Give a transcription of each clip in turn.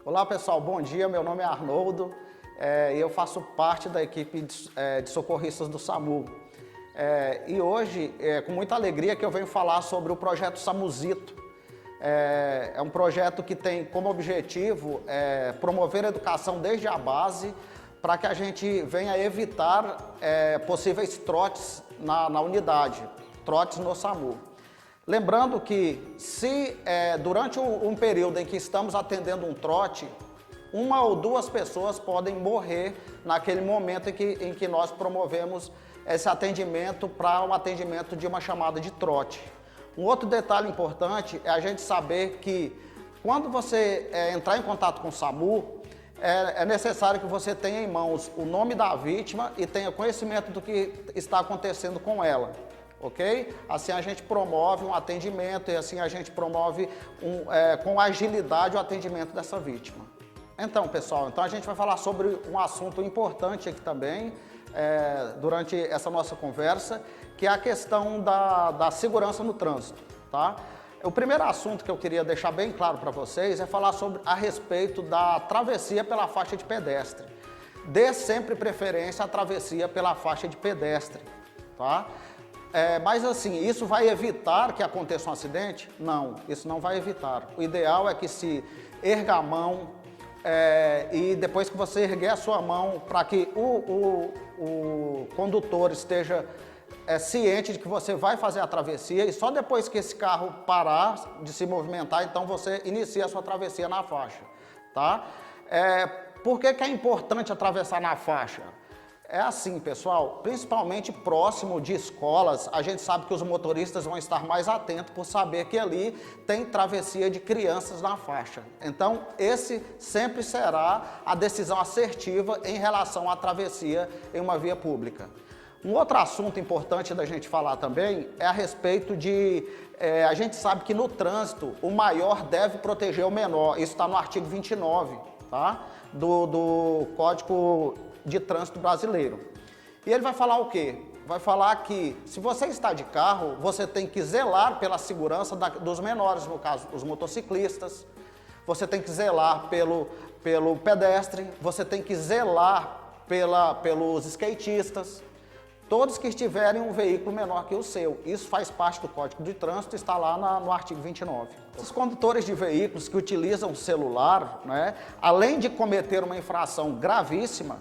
Olá pessoal, bom dia, meu nome é Arnoldo e eu faço parte da equipe de socorristas do SAMU. E hoje, com muita alegria que eu venho falar sobre o projeto SAMUzito. É um projeto que tem como objetivo promover a educação desde a base para que a gente venha evitar possíveis trotes na unidade, trotes no SAMU. Lembrando que se durante um período em que estamos atendendo um trote, uma ou duas pessoas podem morrer naquele momento em que nós promovemos esse atendimento para um atendimento de uma chamada de trote. Um outro detalhe importante é a gente saber que quando você entrar em contato com o SAMU, é necessário que você tenha em mãos o nome da vítima e tenha conhecimento do que está acontecendo com ela. Ok? Assim a gente promove um atendimento e assim a gente promove com agilidade o atendimento dessa vítima. Então, pessoal, a gente vai falar sobre um assunto importante aqui também, durante essa nossa conversa, que é a questão da segurança no trânsito, tá? O primeiro assunto que eu queria deixar bem claro para vocês é falar a respeito da travessia pela faixa de pedestre. Dê sempre preferência à travessia pela faixa de pedestre, tá? Mas assim, isso vai evitar que aconteça um acidente? Não, isso não vai evitar. O ideal é que se erga a mão e depois que você erguer a sua mão para que o condutor esteja ciente de que você vai fazer a travessia e só depois que esse carro parar de se movimentar, então você inicia a sua travessia na faixa, tá? Por que é importante atravessar na faixa? É assim, pessoal, principalmente próximo de escolas, a gente sabe que os motoristas vão estar mais atentos por saber que ali tem travessia de crianças na faixa. Então, esse sempre será a decisão assertiva em relação à travessia em uma via pública. Um outro assunto importante da gente falar também é a respeito de... a gente sabe que no trânsito o maior deve proteger o menor, isso está no artigo 29, tá? do Código de Trânsito Brasileiro. E ele vai falar o quê? Vai falar que se você está de carro, você tem que zelar pela segurança dos menores, no caso, os motociclistas, você tem que zelar pelo pedestre, você tem que zelar pelos skatistas, todos que estiverem um veículo menor que o seu. Isso faz parte do Código de Trânsito, está lá no artigo 29. Os condutores de veículos que utilizam o celular, né, além de cometer uma infração gravíssima,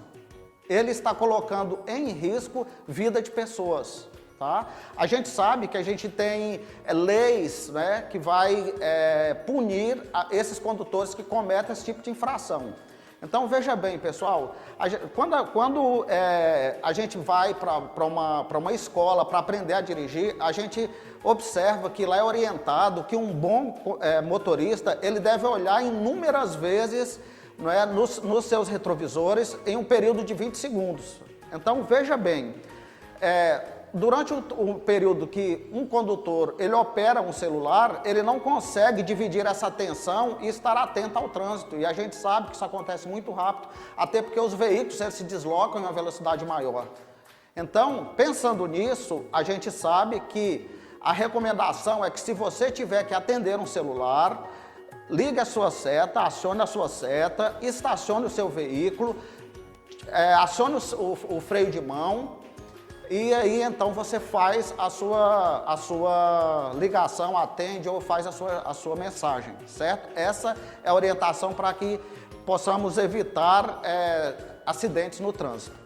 ele está colocando em risco vida de pessoas, tá? A gente sabe que a gente tem leis, né, que vai punir esses condutores que cometem esse tipo de infração. Então, veja bem, pessoal, quando a gente vai para uma escola para aprender a dirigir, a gente observa que lá é orientado que um bom motorista, ele deve olhar inúmeras vezes nos seus retrovisores em um período de 20 segundos. Então, veja bem, durante o período que um condutor ele opera um celular, ele não consegue dividir essa atenção e estar atento ao trânsito. E a gente sabe que isso acontece muito rápido, até porque os veículos eles se deslocam em uma velocidade maior. Então, pensando nisso, a gente sabe que a recomendação é que se você tiver que atender um celular, ligue a sua seta, acione a sua seta, estacione o seu veículo, acione o freio de mão e aí então você faz a sua ligação, atende ou faz a sua mensagem, certo? Essa é a orientação para que possamos evitar acidentes no trânsito.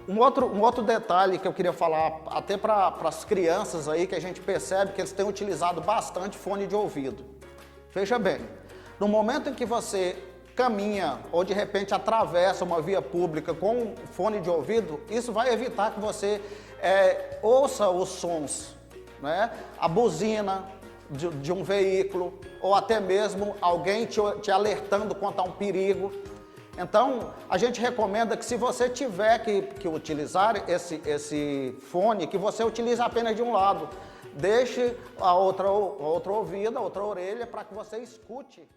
Um outro detalhe que eu queria falar até para as crianças aí, que a gente percebe que eles têm utilizado bastante fone de ouvido. Veja bem, no momento em que você caminha ou de repente atravessa uma via pública com fone de ouvido, isso vai evitar que você ouça os sons, né? A buzina de um veículo ou até mesmo alguém te alertando quanto a um perigo. Então, a gente recomenda que se você tiver que utilizar esse fone, que você utilize apenas de um lado. Deixe a outra orelha para que você escute